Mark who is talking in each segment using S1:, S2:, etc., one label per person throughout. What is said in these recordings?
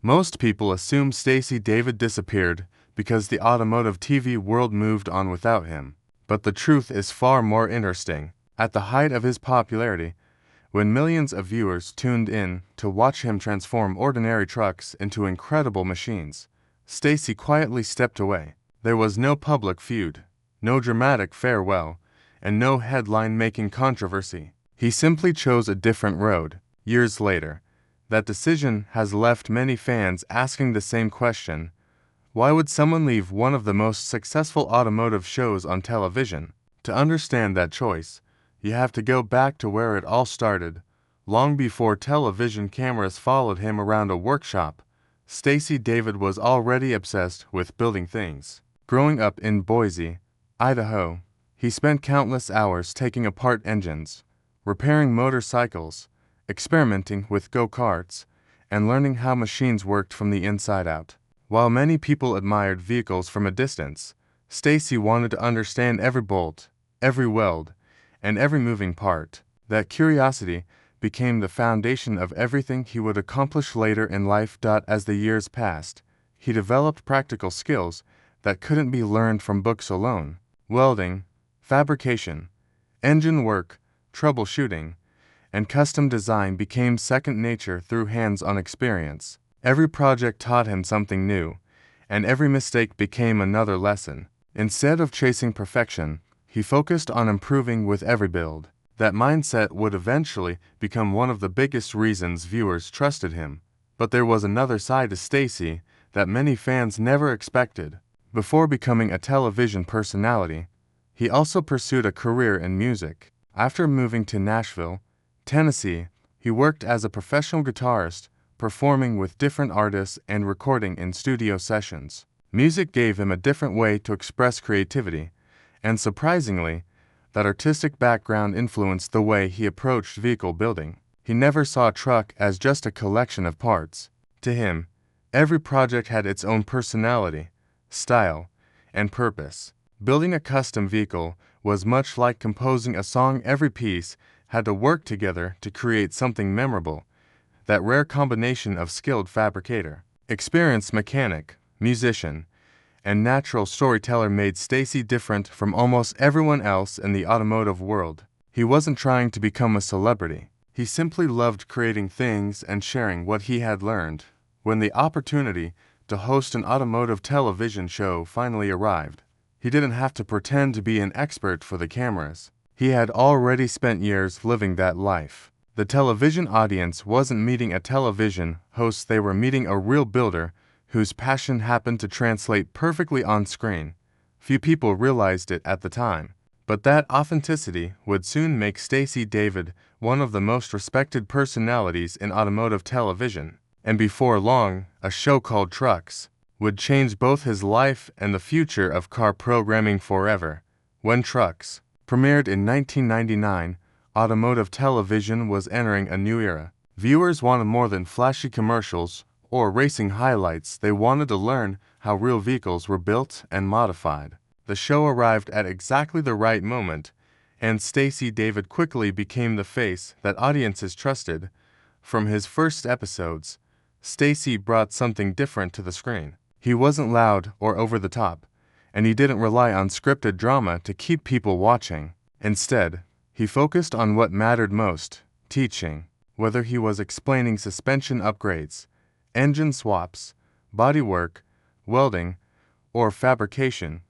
S1: Most people assume Stacey David disappeared because the automotive TV world moved on without him. But the truth is far more interesting. At the height of his popularity, when millions of viewers tuned in to watch him transform ordinary trucks into incredible machines, Stacey quietly stepped away. There was no public feud, no dramatic farewell, and no headline-making controversy. He simply chose a different road. Years later, that decision has left many fans asking the same question: why would someone leave one of the most successful automotive shows on television? To understand that choice, you have to go back to where it all started. Long before television cameras followed him around a workshop, Stacey David was already obsessed with building things. Growing up in Boise, Idaho, he spent countless hours taking apart engines, repairing motorcycles, experimenting with go-karts, and learning how machines worked from the inside out. While many people admired vehicles from a distance, Stacey wanted to understand every bolt, every weld, and every moving part. That curiosity became the foundation of everything he would accomplish later in life. As the years passed, he developed practical skills that couldn't be learned from books alone. Welding, fabrication, engine work, troubleshooting, and custom design became second nature through hands-on experience. Every project taught him something new, and every mistake became another lesson. Instead of chasing perfection, he focused on improving with every build. That mindset would eventually become one of the biggest reasons viewers trusted him. But there was another side to Stacey that many fans never expected. Before becoming a television personality, he also pursued a career in music. After moving to Nashville, Tennessee, he worked as a professional guitarist, performing with different artists and recording in studio sessions. Music gave him a different way to express creativity, and surprisingly, that artistic background influenced the way he approached vehicle building. He never saw a truck as just a collection of parts. To him, every project had its own personality, style, and purpose. Building a custom vehicle was much like composing a song. Every piece had to work together to create something memorable. That rare combination of skilled fabricator, experienced mechanic, musician, and natural storyteller made Stacey different from almost everyone else in the automotive world. He wasn't trying to become a celebrity. He simply loved creating things and sharing what he had learned. When the opportunity to host an automotive television show finally arrived, he didn't have to pretend to be an expert for the cameras. He had already spent years living that life. The television audience wasn't meeting a television host, they were meeting a real builder whose passion happened to translate perfectly on screen. Few people realized it at the time, but that authenticity would soon make Stacey David one of the most respected personalities in automotive television. And before long, a show called Trucks would change both his life and the future of car programming forever. When Trucks premiered in 1999, automotive television was entering a new era. Viewers wanted more than flashy commercials or racing highlights. They wanted to learn how real vehicles were built and modified. The show arrived at exactly the right moment, and Stacey David quickly became the face that audiences trusted. From his first episodes, Stacey brought something different to the screen. He wasn't loud or over the top, and he didn't rely on scripted drama to keep people watching. Instead, he focused on what mattered most: teaching. Whether he was explaining suspension upgrades, engine swaps, bodywork, welding, or fabrication,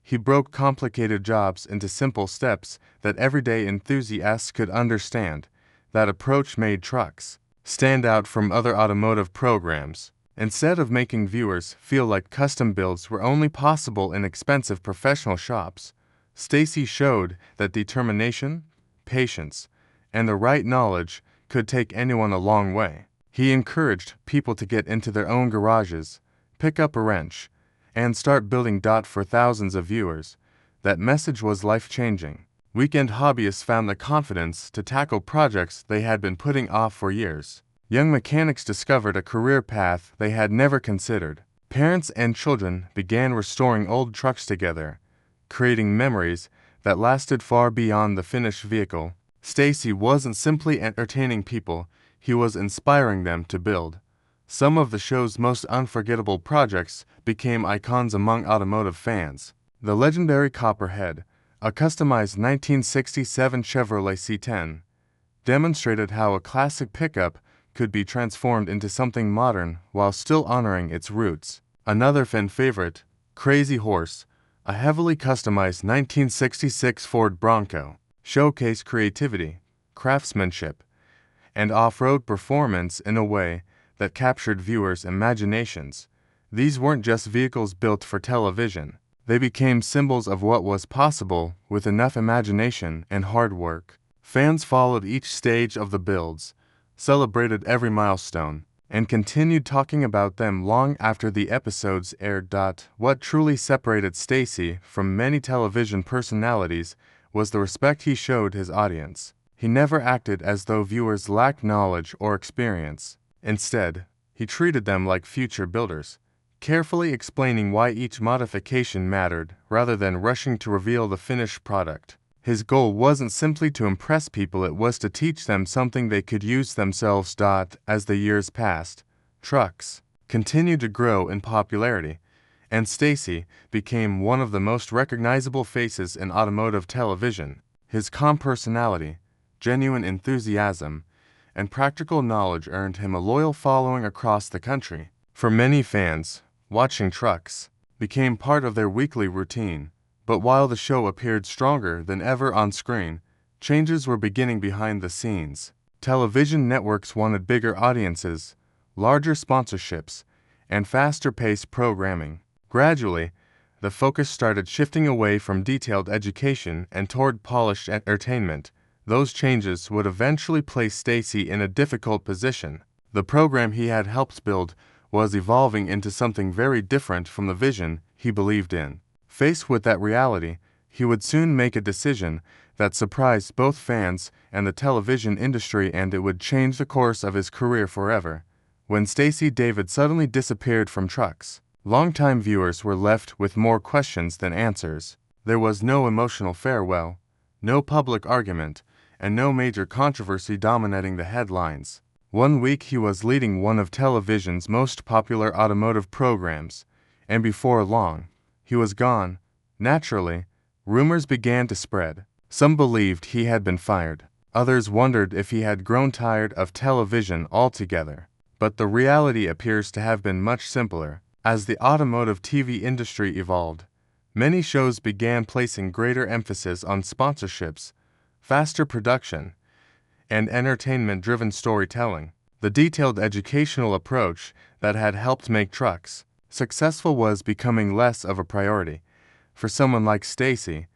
S1: he broke complicated jobs into simple steps that everyday enthusiasts could understand. That approach made Trucks stand out from other automotive programs. Instead of making viewers feel like custom builds were only possible in expensive professional shops, Stacey showed that determination, patience, and the right knowledge could take anyone a long way. He encouraged people to get into their own garages, pick up a wrench, and start building. For thousands of viewers, that message was life-changing. Weekend hobbyists found the confidence to tackle projects they had been putting off for years. Young mechanics discovered a career path they had never considered. Parents and children began restoring old trucks together, creating memories that lasted far beyond the finished vehicle. Stacey wasn't simply entertaining people, he was inspiring them to build, Some of the show's most unforgettable projects became icons among automotive fans. The legendary Copperhead, a customized 1967 Chevrolet C10, demonstrated how a classic pickup could be transformed into something modern while still honoring its roots. Another fan favorite, Crazy Horse, a heavily customized 1966 Ford Bronco, showcased creativity, craftsmanship, and off-road performance in a way that captured viewers' imaginations. These weren't just vehicles built for television. They became symbols of what was possible with enough imagination and hard work. Fans followed each stage of the builds, celebrated every milestone, and continued talking about them long after the episodes aired. What truly separated Stacey from many television personalities was the respect he showed his audience. He never acted as though viewers lacked knowledge or experience. Instead, he treated them like future builders, carefully explaining why each modification mattered rather than rushing to reveal the finished product. His goal wasn't simply to impress people, it was to teach them something they could use themselves. As the years passed, trucks continued to grow in popularity, and Stacey became one of the most recognizable faces in automotive television. His calm personality, genuine enthusiasm, and practical knowledge earned him a loyal following across the country. For many fans, watching trucks became part of their weekly routine. But while the show appeared stronger than ever on screen, changes were beginning behind the scenes. Television networks wanted bigger audiences, larger sponsorships, and faster-paced programming. Gradually, the focus started shifting away from detailed education and toward polished entertainment. Those changes would eventually place Stacey in a difficult position. The program he had helped build was evolving into something very different from the vision he believed in. Faced with that reality, he would soon make a decision that surprised both fans and the television industry, and it would change the course of his career forever. When Stacey David suddenly disappeared from trucks, longtime viewers were left with more questions than answers. There was no emotional farewell, no public argument, and no major controversy dominating the headlines. One week he was leading one of television's most popular automotive programs, and before long, he was gone. Naturally, rumors began to spread. Some believed he had been fired. Others wondered if he had grown tired of television altogether. But the reality appears to have been much simpler. As the automotive TV industry evolved, many shows began placing greater emphasis on sponsorships, faster production, and entertainment-driven storytelling. The detailed educational approach that had helped make trucks successful was becoming less of a priority. For someone like Stacey,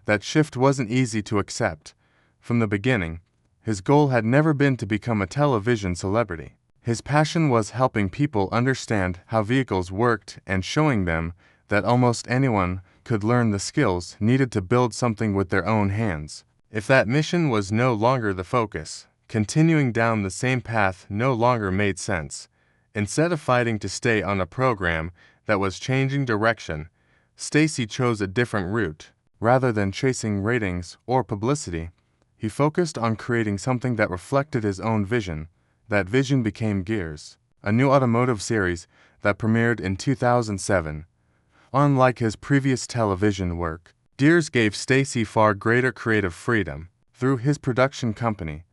S1: that shift wasn't easy to accept. From the beginning, his goal had never been to become a television celebrity. His passion was helping people understand how vehicles worked and showing them that almost anyone could learn the skills needed to build something with their own hands. If that mission was no longer the focus, continuing down the same path no longer made sense. Instead of fighting to stay on a program that was changing direction, Stacey chose a different route. Rather than chasing ratings or publicity, he focused on creating something that reflected his own vision. That vision became Gears, a new automotive series that premiered in 2007. Unlike his previous television work, Gears gave Stacey far greater creative freedom. Through his production company,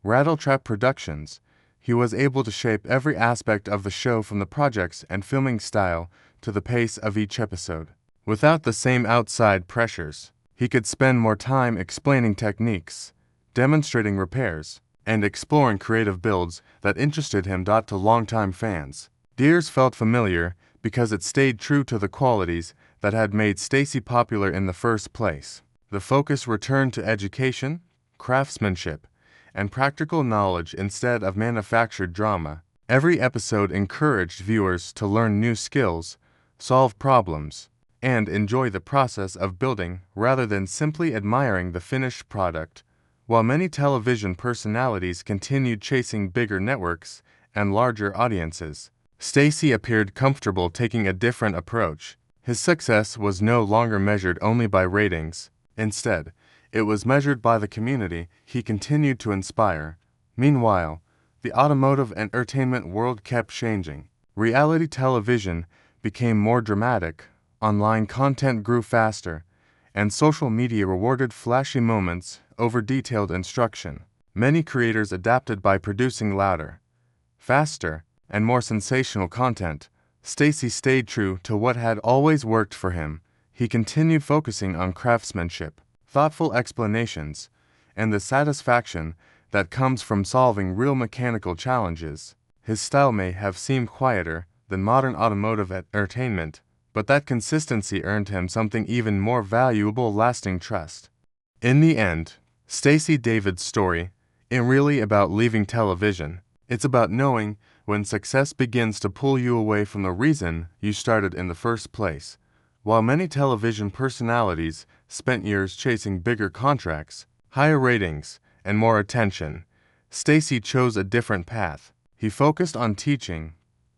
S1: Rattletrap Productions, he was able to shape every aspect of the show, from the projects and filming style to the pace of each episode. Without the same outside pressures, he could spend more time explaining techniques, demonstrating repairs, and exploring creative builds that interested him. To longtime fans, Gears felt familiar because it stayed true to the qualities that had made Stacey popular in the first place. The focus returned to education, craftsmanship, and practical knowledge instead of manufactured drama. Every episode encouraged viewers to learn new skills, solve problems, and enjoy the process of building rather than simply admiring the finished product. While many television personalities continued chasing bigger networks and larger audiences, Stacey appeared comfortable taking a different approach. His success was no longer measured only by ratings. Instead, it was measured by the community he continued to inspire. Meanwhile, the automotive and entertainment world kept changing. Reality television became more dramatic, online content grew faster, and social media rewarded flashy moments over detailed instruction. Many creators adapted by producing louder, faster, and more sensational content. Stacey stayed true to what had always worked for him. He continued focusing on craftsmanship, thoughtful explanations, and the satisfaction that comes from solving real mechanical challenges. His style may have seemed quieter than modern automotive entertainment, but that consistency earned him something even more valuable: lasting trust. In the end, Stacey David's story isn't really about leaving television. It's about knowing when success begins to pull you away from the reason you started in the first place. While many television personalities spent years chasing bigger contracts, higher ratings, and more attention, Stacey chose a different path. He focused on teaching,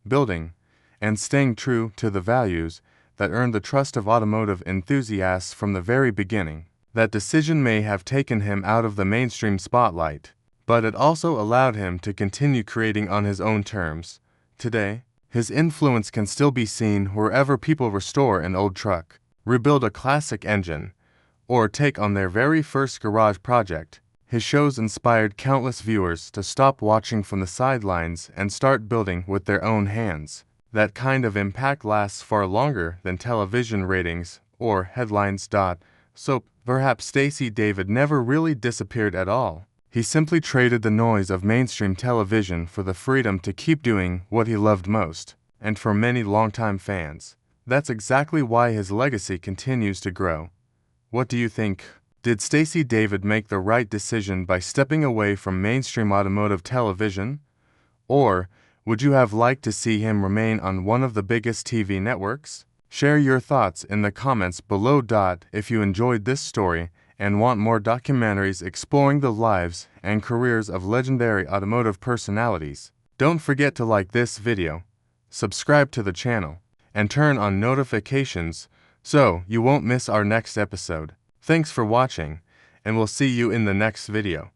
S1: building, and staying true to the values that earned the trust of automotive enthusiasts from the very beginning. That decision may have taken him out of the mainstream spotlight, but it also allowed him to continue creating on his own terms. Today, his influence can still be seen wherever people restore an old truck, rebuild a classic engine, or take on their very first garage project. His shows inspired countless viewers to stop watching from the sidelines and start building with their own hands. That kind of impact lasts far longer than television ratings or headlines. So perhaps Stacey David never really disappeared at all. He simply traded the noise of mainstream television for the freedom to keep doing what he loved most. And for many longtime fans, that's exactly why his legacy continues to grow. What do you think? Did Stacey David make the right decision by stepping away from mainstream automotive television? Or would you have liked to see him remain on one of the biggest TV networks? Share your thoughts in the comments below. If you enjoyed this story and want more documentaries exploring the lives and careers of legendary automotive personalities, don't forget to like this video, subscribe to the channel, and turn on notifications so you won't miss our next episode. Thanks for watching, and we'll see you in the next video.